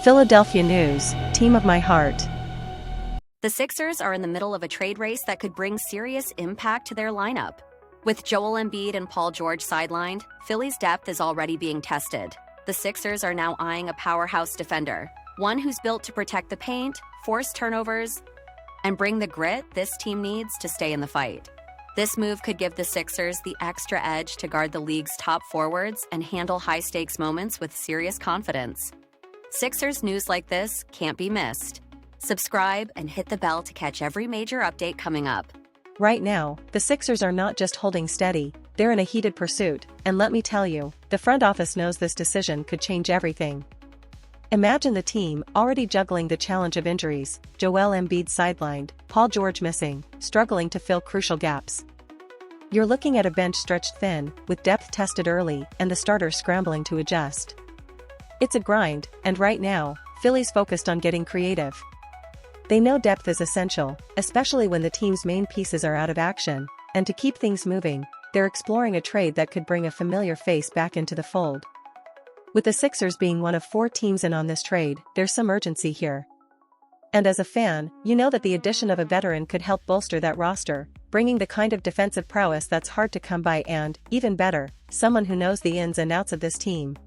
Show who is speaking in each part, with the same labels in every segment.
Speaker 1: Philadelphia news, team of my heart.
Speaker 2: The Sixers are in the middle of a trade race that could bring serious impact to their lineup. With Joel Embiid and Paul George sidelined, Philly's depth is already being tested. The Sixers are now eyeing a powerhouse defender, one who's built to protect the paint, force turnovers, and bring the grit this team needs to stay in the fight. This move could give the Sixers the extra edge to guard the league's top forwards and handle high-stakes moments with serious confidence. Sixers news like this can't be missed. Subscribe and hit the bell to catch every major update coming up.
Speaker 1: Right now, the Sixers are not just holding steady, they're in a heated pursuit, and let me tell you, the front office knows this decision could change everything. Imagine the team already juggling the challenge of injuries, Joel Embiid sidelined, Paul George missing, struggling to fill crucial gaps. You're looking at a bench stretched thin, with depth tested early, and the starters scrambling to adjust. It's a grind, and right now, Philly's focused on getting creative. They know depth is essential, especially when the team's main pieces are out of action, and to keep things moving, they're exploring a trade that could bring a familiar face back into the fold. With the Sixers being one of 4 teams in on this trade, there's some urgency here. And as a fan, you know that the addition of a veteran could help bolster that roster, bringing the kind of defensive prowess that's hard to come by and, even better, someone who knows the ins and outs of this team.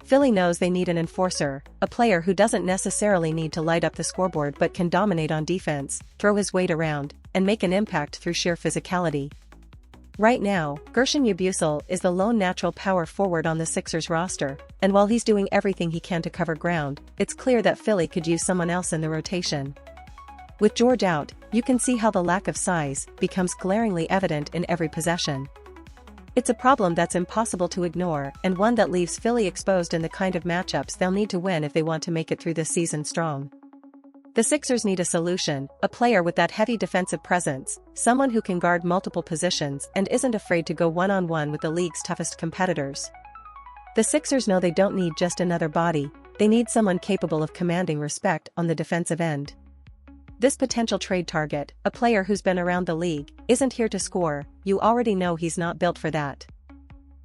Speaker 1: Philly knows they need an enforcer, a player who doesn't necessarily need to light up the scoreboard but can dominate on defense, throw his weight around, and make an impact through sheer physicality. Right now, Gershon Yabusele is the lone natural power forward on the Sixers roster, and while he's doing everything he can to cover ground, it's clear that Philly could use someone else in the rotation. With George out, you can see how the lack of size becomes glaringly evident in every possession. It's a problem that's impossible to ignore and one that leaves Philly exposed in the kind of matchups they'll need to win if they want to make it through this season strong. The Sixers need a solution, a player with that heavy defensive presence, someone who can guard multiple positions and isn't afraid to go one-on-one with the league's toughest competitors. The Sixers know they don't need just another body, they need someone capable of commanding respect on the defensive end. This potential trade target, a player who's been around the league, isn't here to score, you already know he's not built for that.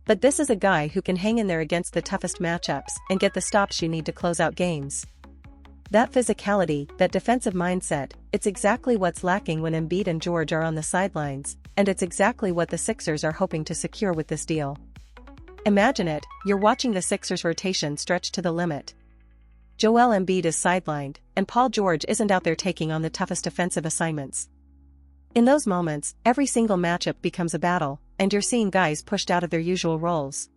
Speaker 1: But this is a guy who can hang in there against the toughest matchups and get the stops you need to close out games. That physicality, that defensive mindset, it's exactly what's lacking when Embiid and George are on the sidelines, and it's exactly what the Sixers are hoping to secure with this deal. Imagine it, you're watching the Sixers rotation stretch to the limit. Joel Embiid is sidelined, and Paul George isn't out there taking on the toughest offensive assignments. In those moments, every single matchup becomes a battle, and you're seeing guys pushed out of their usual roles.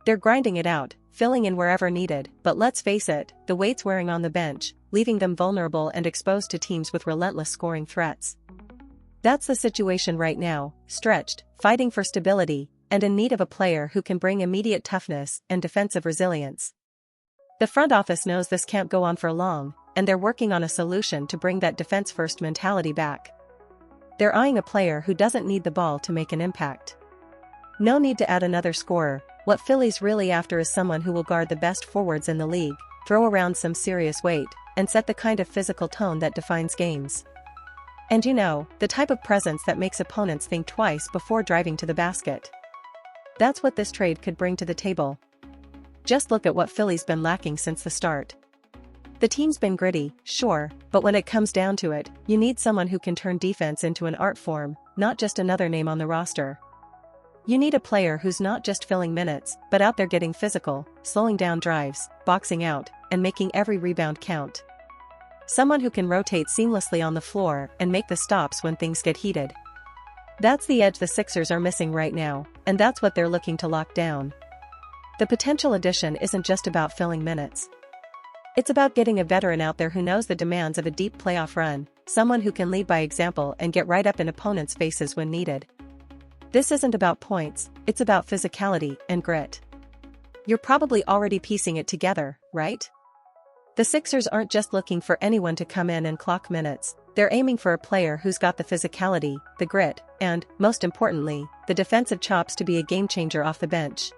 Speaker 1: They're grinding it out, filling in wherever needed, but let's face it, the weight's wearing on the bench, leaving them vulnerable and exposed to teams with relentless scoring threats. That's the situation right now, stretched, fighting for stability, and in need of a player who can bring immediate toughness and defensive resilience. The front office knows this can't go on for long, and they're working on a solution to bring that defense-first mentality back. They're eyeing a player who doesn't need the ball to make an impact. No need to add another scorer, what Philly's really after is someone who will guard the best forwards in the league, throw around some serious weight, and set the kind of physical tone that defines games. And you know, the type of presence that makes opponents think twice before driving to the basket. That's what this trade could bring to the table. Just look at what Philly's been lacking since the start. The team's been gritty, sure, but when it comes down to it, you need someone who can turn defense into an art form, not just another name on the roster. You need a player who's not just filling minutes, but out there getting physical, slowing down drives, boxing out, and making every rebound count. Someone who can rotate seamlessly on the floor and make the stops when things get heated. That's the edge the Sixers are missing right now, and that's what they're looking to lock down. The potential addition isn't just about filling minutes. It's about getting a veteran out there who knows the demands of a deep playoff run, someone who can lead by example and get right up in opponents' faces when needed. This isn't about points, it's about physicality and grit. You're probably already piecing it together, right? The Sixers aren't just looking for anyone to come in and clock minutes, they're aiming for a player who's got the physicality, the grit, and, most importantly, the defensive chops to be a game-changer off the bench.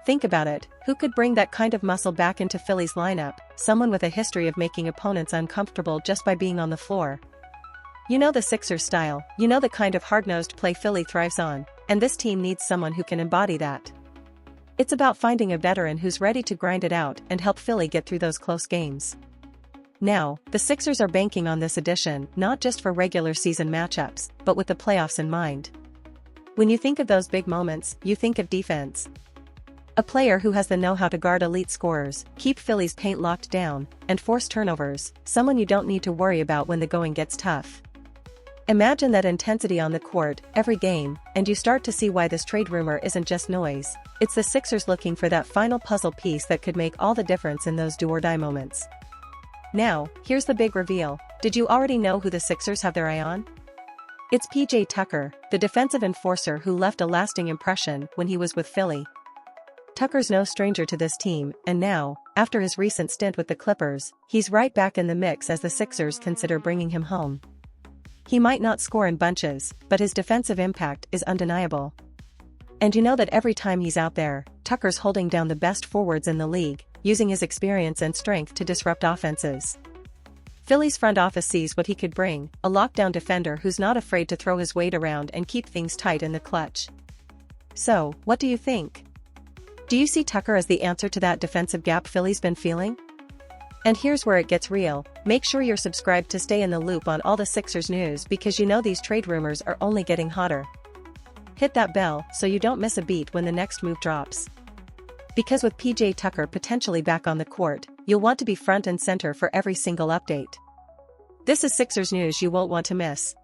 Speaker 1: Think about it, who could bring that kind of muscle back into Philly's lineup, someone with a history of making opponents uncomfortable just by being on the floor? You know the Sixers style, you know the kind of hard-nosed play Philly thrives on, and this team needs someone who can embody that. It's about finding a veteran who's ready to grind it out and help Philly get through those close games. Now, the Sixers are banking on this addition not just for regular season matchups, but with the playoffs in mind. When you think of those big moments, you think of defense. A player who has the know-how to guard elite scorers, keep Philly's paint locked down, and force turnovers, someone you don't need to worry about when the going gets tough. Imagine that intensity on the court, every game, and you start to see why this trade rumor isn't just noise. It's the Sixers looking for that final puzzle piece that could make all the difference in those do-or-die moments. Now, here's the big reveal. Did you already know who the Sixers have their eye on? It's PJ Tucker, the defensive enforcer who left a lasting impression when he was with Philly. Tucker's no stranger to this team, and now, after his recent stint with the Clippers, he's right back in the mix as the Sixers consider bringing him home. He might not score in bunches, but his defensive impact is undeniable. And you know that every time he's out there, Tucker's holding down the best forwards in the league, using his experience and strength to disrupt offenses. Philly's front office sees what he could bring, a lockdown defender who's not afraid to throw his weight around and keep things tight in the clutch. So, what do you think? Do you see Tucker as the answer to that defensive gap Philly's been feeling? And here's where it gets real. Make sure you're subscribed to stay in the loop on all the Sixers news because you know these trade rumors are only getting hotter. Hit that bell so you don't miss a beat when the next move drops. Because with PJ Tucker potentially back on the court, you'll want to be front and center for every single update. This is Sixers news you won't want to miss.